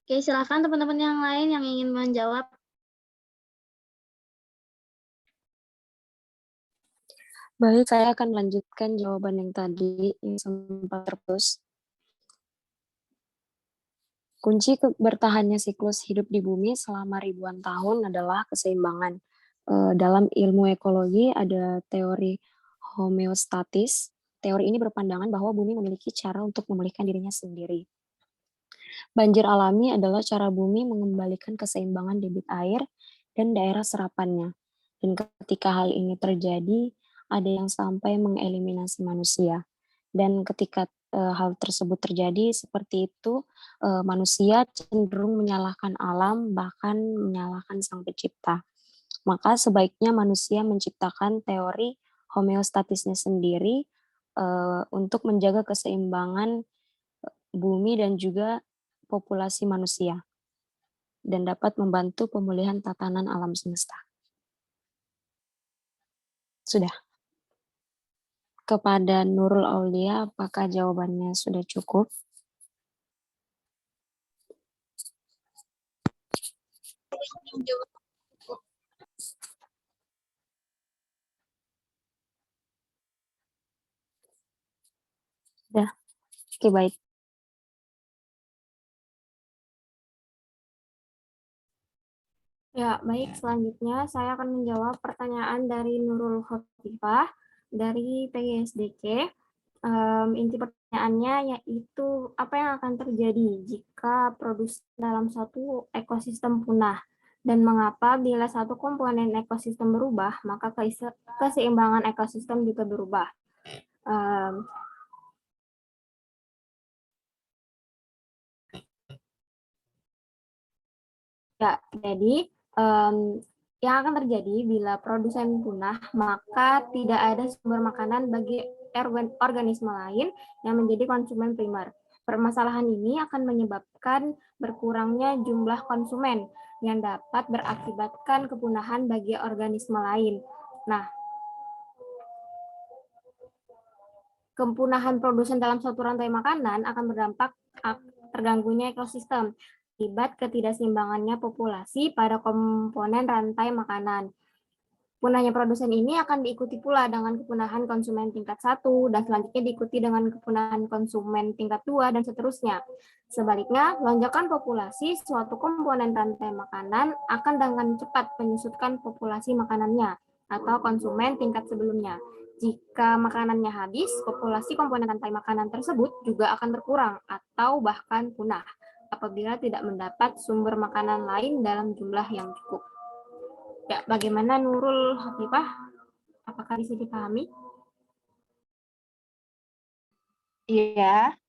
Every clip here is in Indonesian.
Oke, silakan teman-teman yang lain yang ingin menjawab. Baik, saya akan melanjutkan jawaban yang tadi yang sempat terputus. Kunci bertahannya siklus hidup di bumi selama ribuan tahun adalah keseimbangan. Dalam ilmu ekologi ada teori homeostatis. Teori ini berpandangan bahwa bumi memiliki cara untuk memulihkan dirinya sendiri. Banjir alami adalah cara bumi mengembalikan keseimbangan debit air dan daerah serapannya. Dan ketika hal ini terjadi, ada yang sampai mengeliminasi manusia. Dan ketika hal tersebut terjadi seperti itu, manusia cenderung menyalahkan alam, bahkan menyalahkan Sang Pencipta. Maka sebaiknya manusia menciptakan teori homeostatisnya sendiri untuk menjaga keseimbangan bumi dan juga populasi manusia dan dapat membantu pemulihan tatanan alam semesta. Sudah. Kepada Nurul Aulia, apakah jawabannya sudah cukup? Sudah. Oke, baik. Ya, baik. Selanjutnya saya akan menjawab pertanyaan dari Nurul Khofifah dari PGSDC. Inti pertanyaannya yaitu apa yang akan terjadi jika produksi dalam satu ekosistem punah dan mengapa bila satu komponen ekosistem berubah maka keseimbangan ekosistem juga berubah. Ya, jadi yang akan terjadi bila produsen punah, maka tidak ada sumber makanan bagi organisme lain yang menjadi konsumen primer. Permasalahan ini akan menyebabkan berkurangnya jumlah konsumen yang dapat berakibatkan kepunahan bagi organisme lain. Nah, kepunahan produsen dalam suatu rantai makanan akan berdampak terganggunya ekosistem akibat ketidakseimbangannya populasi pada komponen rantai makanan. Punahnya produsen ini akan diikuti pula dengan kepunahan konsumen tingkat 1 dan selanjutnya diikuti dengan kepunahan konsumen tingkat 2 dan seterusnya. Sebaliknya, lonjakan populasi suatu komponen rantai makanan akan dengan cepat menyusutkan populasi makanannya atau konsumen tingkat sebelumnya. Jika makanannya habis, populasi komponen rantai makanan tersebut juga akan berkurang atau bahkan punah apabila tidak mendapat sumber makanan lain dalam jumlah yang cukup. Ya, bagaimana Nurul Khofifah? Apakah bisa dipahami? Iya.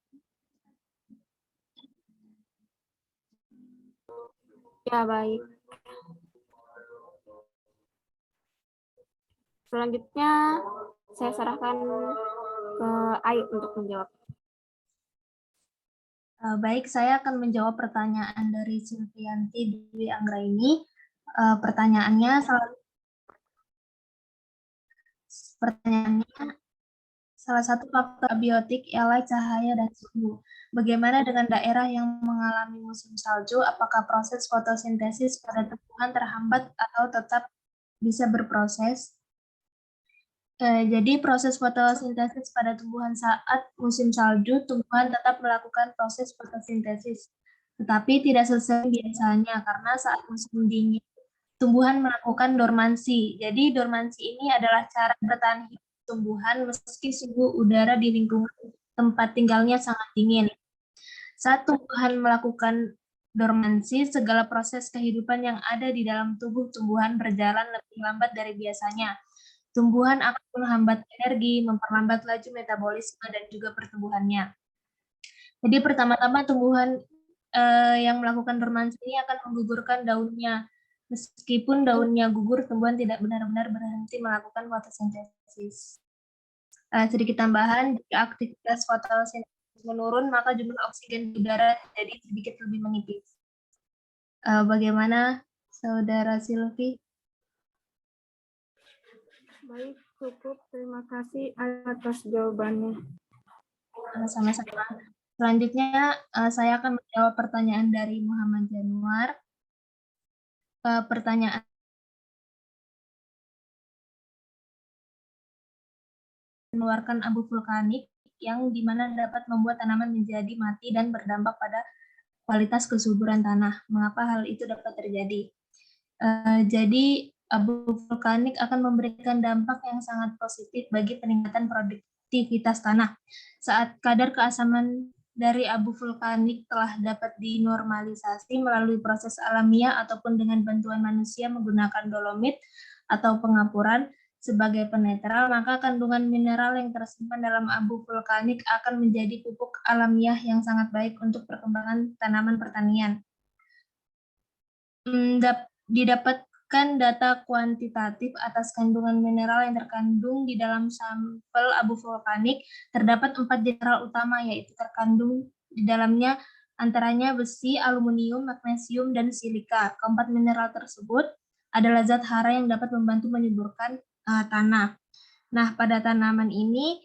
Ya, baik. Selanjutnya, saya serahkan ke Ayu untuk menjawab. Baik, saya akan menjawab pertanyaan dari Silvianti Dwi Anggraini. Pertanyaannya, salah satu faktor abiotik ialah cahaya dan suhu. Bagaimana dengan daerah yang mengalami musim salju? Apakah proses fotosintesis pada tumbuhan terhambat atau tetap bisa berproses? Jadi proses fotosintesis pada tumbuhan saat musim salju, tumbuhan tetap melakukan proses fotosintesis, tetapi tidak sesuai biasanya karena saat musim dingin, tumbuhan melakukan dormansi. Jadi dormansi ini adalah cara bertahan hidup tumbuhan meski suhu udara di lingkungan tempat tinggalnya sangat dingin. Saat tumbuhan melakukan dormansi, segala proses kehidupan yang ada di dalam tubuh tumbuhan berjalan lebih lambat dari biasanya. Tumbuhan akan menghambat energi, memperlambat laju metabolisme, dan juga pertumbuhannya. Jadi pertama-tama tumbuhan yang melakukan dormansi ini akan menggugurkan daunnya. Meskipun daunnya gugur, tumbuhan tidak benar-benar berhenti melakukan fotosintesis. Sedikit tambahan, jika aktivitas fotosintesis menurun, maka jumlah oksigen di udara jadi sedikit lebih menipis. Bagaimana, Saudara Silvi? Baik, cukup. Terima kasih atas jawabannya. Sama-sama. Selanjutnya, saya akan menjawab pertanyaan dari Muhammad Januar. Pertanyaan mengeluarkan abu vulkanik yang dimana dapat membuat tanaman menjadi mati dan berdampak pada kualitas kesuburan tanah. Mengapa hal itu dapat terjadi? Jadi, abu vulkanik akan memberikan dampak yang sangat positif bagi peningkatan produktivitas tanah. Saat kadar keasaman dari abu vulkanik telah dapat dinormalisasi melalui proses alamiah ataupun dengan bantuan manusia menggunakan dolomit atau pengapuran sebagai penetral, maka kandungan mineral yang tersimpan dalam abu vulkanik akan menjadi pupuk alamiah yang sangat baik untuk perkembangan tanaman pertanian. Didapatkan data kuantitatif atas kandungan mineral yang terkandung di dalam sampel abu vulkanik. Terdapat 4 mineral utama, yaitu terkandung di dalamnya antaranya besi, aluminium, magnesium, dan silika. Keempat mineral tersebut adalah zat hara yang dapat membantu menyuburkan tanah. Nah, pada tanaman ini,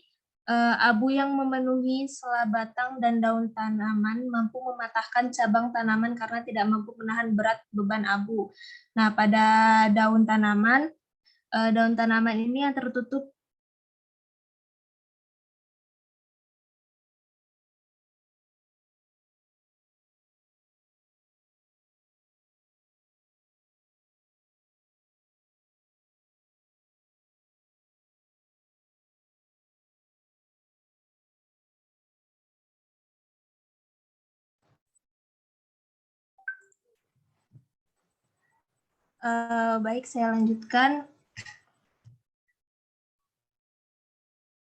abu yang memenuhi sela batang dan daun tanaman mampu mematahkan cabang tanaman karena tidak mampu menahan berat beban abu. Nah, pada daun tanaman ini yang tertutup baik, saya lanjutkan.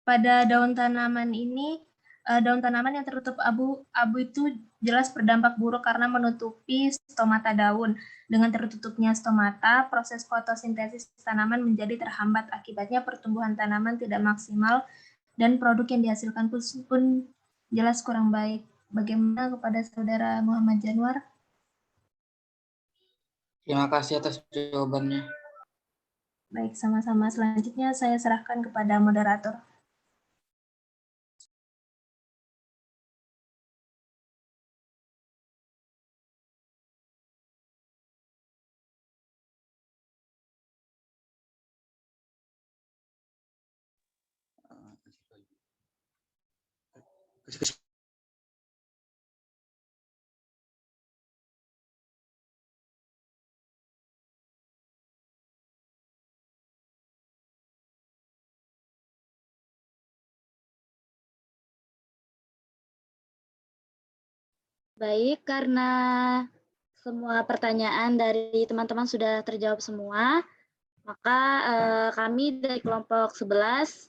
Pada daun tanaman ini, daun tanaman yang tertutup abu itu jelas berdampak buruk karena menutupi stomata daun. Dengan tertutupnya stomata, proses fotosintesis tanaman menjadi terhambat. Akibatnya pertumbuhan tanaman tidak maksimal dan produk yang dihasilkan pun jelas kurang baik. Bagaimana kepada saudara Muhammad Januar? Terima kasih atas jawabannya. Baik, sama-sama. Selanjutnya saya serahkan kepada moderator. Baik, karena semua pertanyaan dari teman-teman sudah terjawab semua, maka kami dari kelompok 11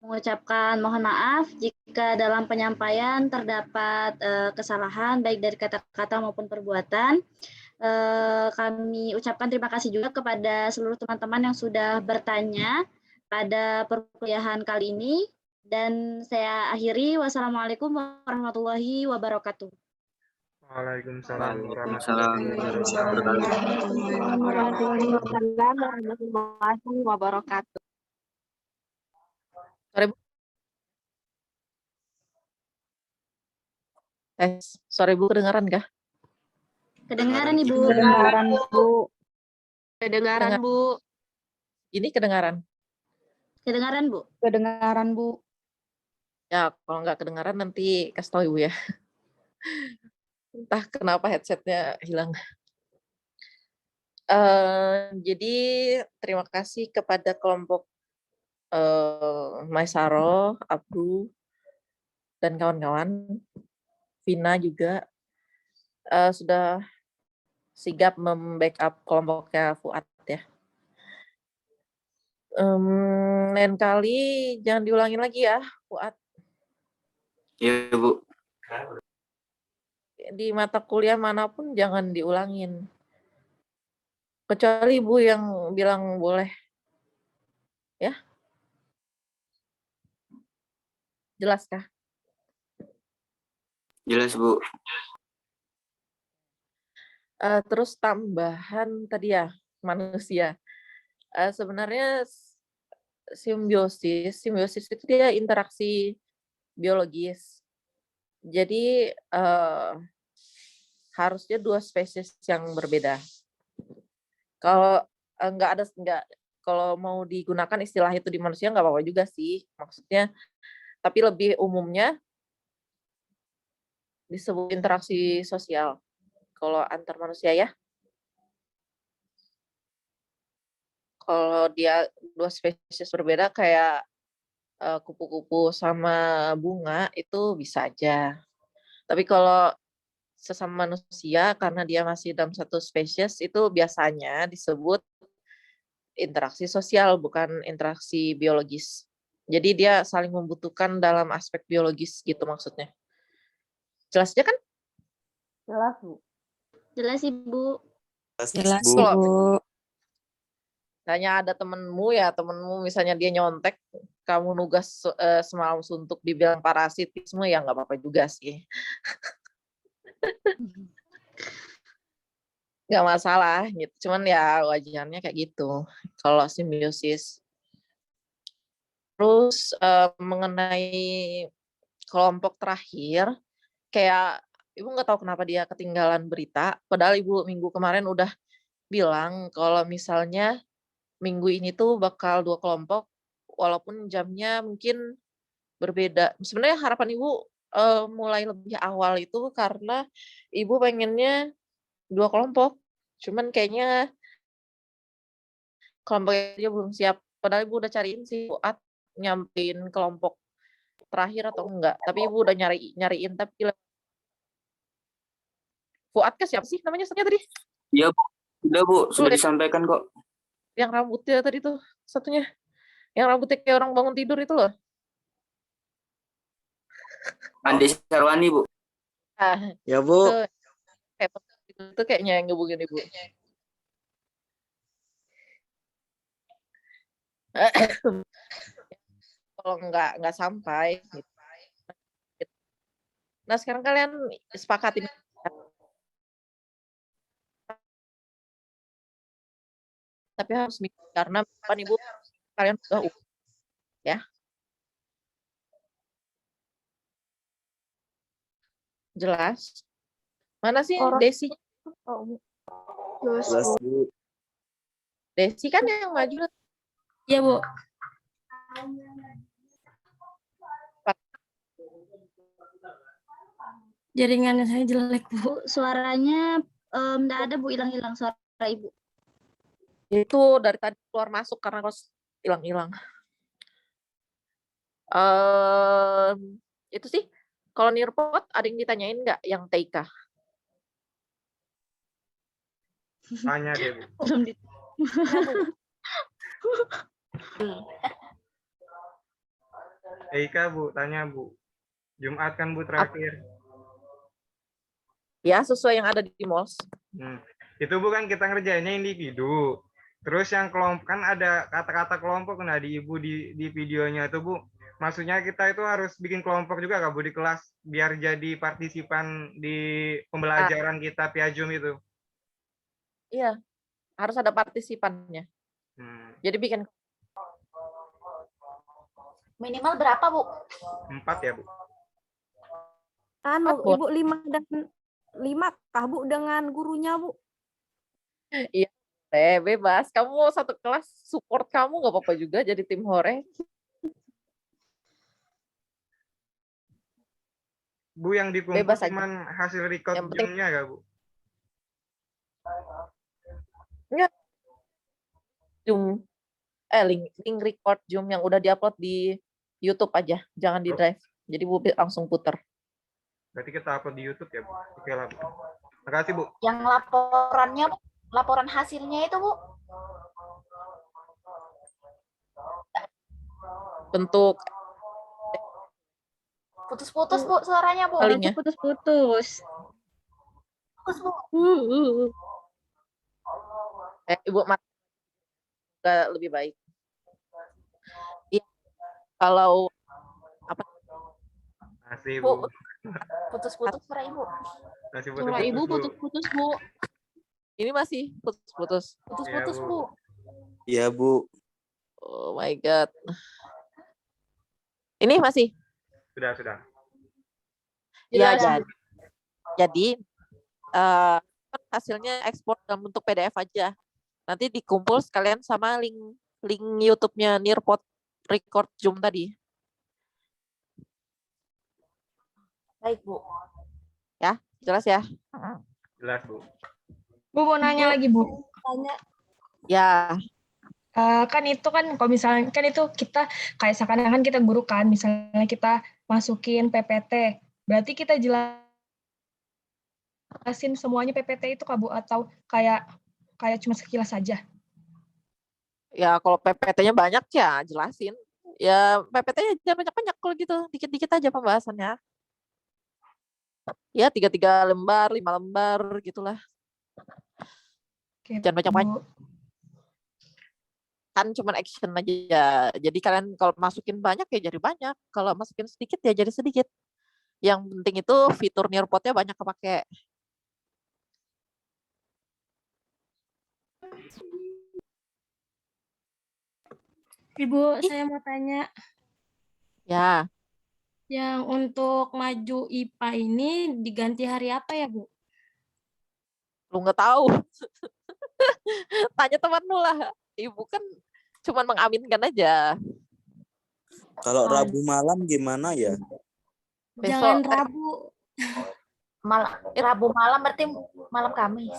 mengucapkan mohon maaf jika dalam penyampaian terdapat kesalahan baik dari kata-kata maupun perbuatan. Kami ucapkan terima kasih juga kepada seluruh teman-teman yang sudah bertanya pada perkuliahan kali ini. Dan saya akhiri, wassalamualaikum warahmatullahi wabarakatuh. Waalaikumsalam warahmatullahi wabarakatuh. Sore Bu, kedengaran kah? Kedengaran Ibu. Kedengaran Bu. Kedengaran Bu. Ini kedengaran? Kedengaran Bu. Kedengaran Bu. Ya, kalau nggak kedengaran nanti kasih tahu Ibu ya. Entah kenapa headsetnya hilang. Jadi terima kasih kepada kelompok Maisaro, Abdu, dan kawan-kawan, Vina juga sudah sigap membackup kelompoknya Fuad ya. Lain kali jangan diulangin lagi ya, Fuad. Iya, Bu. Di mata kuliah manapun jangan diulangin. Kecuali Ibu yang bilang boleh. Ya? Jelas kah? Jelas, Bu. Terus tambahan tadi ya, manusia. Sebenarnya simbiosis itu dia interaksi biologis. Jadi harusnya 2 spesies yang berbeda. Kalau kalau mau digunakan istilah itu di manusia nggak apa-apa juga sih, maksudnya. Tapi lebih umumnya disebut interaksi sosial kalau antar manusia ya. Kalau dia 2 spesies berbeda kayak kupu-kupu sama bunga itu bisa aja. Tapi kalau sesama manusia karena dia masih dalam satu spesies itu biasanya disebut interaksi sosial bukan interaksi biologis. Jadi dia saling membutuhkan dalam aspek biologis gitu maksudnya. Jelas aja kan? Jelas, Bu. Jelas, Ibu. Jelas, Bu. Bu. Misalnya ada temenmu misalnya dia nyontek, kamu nugas semalam suntuk dibilang parasitisme ya nggak apa-apa juga sih. Nggak masalah gitu, cuman ya wajarnya kayak gitu kalau simbiosis. Terus mengenai kelompok terakhir, kayak Ibu nggak tahu kenapa dia ketinggalan berita, padahal Ibu minggu kemarin udah bilang kalau misalnya minggu ini tuh bakal 2 kelompok, walaupun jamnya mungkin berbeda. Sebenarnya harapan Ibu mulai lebih awal itu karena Ibu pengennya 2 kelompok, cuman kayaknya kelompok aja belum siap. Padahal Ibu udah cariin sih Fuad nyampein kelompok terakhir atau enggak, tapi Ibu udah nyariin tapi Fuad kan siapa sih namanya tadi? Iya, Bu. Udah, Bu. Sudah Tuh, disampaikan kok. yang rambutnya tadi tuh satunya. Yang rambutnya kayak orang bangun tidur itu loh. Andi Sarwani, Bu. Ah, Ya, Bu. itu kayaknya yang ngehubungin Ibu. Kalau nggak sampai gitu. Nah, sekarang kalian sepakatin tapi harus mikir karena kan Ibu kalian sudah ya. Jelas. Mana sih Desi? Jelas, Bu. Desi kan yang maju. Iya, Bu. Jaringannya saya jelek, Bu. Bu, suaranya enggak ada, Bu, hilang-hilang suara Ibu. Itu dari tadi keluar masuk karena harus hilang-hilang. Itu sih. Kalau Nirpot ada yang ditanyain nggak yang TK? Tanya deh, Bu. Belum di Eika, Bu, tanya, Bu. Jumat kan, Bu, terakhir. Ya, sesuai yang ada di MOLS. Itu bukan kita ngerjainnya individu. Terus yang kelompok kan ada kata-kata kelompok nah di Ibu di videonya itu, Bu. Maksudnya kita itu harus bikin kelompok juga Kak, Bu, di kelas biar jadi partisipan di pembelajaran kita Piajum itu. Iya, harus ada partisipannya. Jadi bikin minimal berapa, Bu? 4 ya, Bu. Ibu 5 kah, Bu, dengan gurunya, Bu? Iya, bebas. Kamu mau satu kelas support kamu nggak apa-apa juga jadi tim hore. Bu, yang dikumpul cuman hasil record Zoom-nya nggak, Bu? Enggak. Zoom. Link record Zoom yang udah diupload di YouTube aja, jangan di Drive. Jadi Bu langsung puter. Berarti kita upload di YouTube ya, Bu? Oke lah, Bu. Makasih, Bu. Yang laporan hasilnya itu, Bu? Bentuk putus-putus, Bu, suaranya, Bu. Kalinya. Putus-putus. Putus, Bu. Ibu lebih baik. Iya. Kalau apa? Masih, Bu. Putus-putus suara Ibu. Masih Suara Ibu putus-putus, Bu. Ini masih putus-putus. Putus-putus, Bu. Iya, Bu. Oh my God. Ini masih? Sudah. Ya, Jelasin. jadi kan hasilnya ekspor dalam bentuk PDF aja. Nanti dikumpul sekalian sama link YouTube-nya Nearpod record Zoom tadi. Baik, Bu. Ya, jelas ya? Jelas, Bu. Bu mau nanya lagi, Bu. Ya, Kan itu kan kalau misalnya kan itu kita kayak seakan-akan kita guru kan, misalnya kita masukin PPT, berarti kita jelasin semuanya PPT itu Kak Bu atau kayak cuma sekilas saja? ya kalau PPT-nya banyak ya jelasin. Ya PPT-nya jangan banyak-banyak kalau gitu, dikit-dikit aja pembahasannya. Ya 3 lembar, 5 lembar gitulah. Oke, Jangan banyak-banyak. Kan cuma action aja. Jadi kalian kalau masukin banyak ya jadi banyak. Kalau masukin sedikit ya jadi sedikit. Yang penting itu fitur Nearpod-nya banyak kepake. Ibu, saya mau tanya, Ya, yang untuk maju IPA ini diganti hari apa ya, Bu? lu nggak tahu. Tanya teman lu lah. Ibu kan cuma mengaminkan aja. Kalau Rabu malam gimana ya? Jangan Besok Rabu. Rabu malam berarti malam Kamis.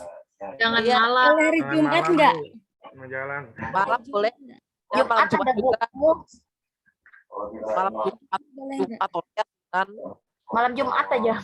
Jangan Iya. malam. Boleh hari Jangan Jumat malam, enggak? Bu. Mau jalan. malam boleh. Ya, malam Jumat Jumat ada, Bu. juga. Malam Jumat Boleh enggak? Jumat atau kan Malam Jumat aja.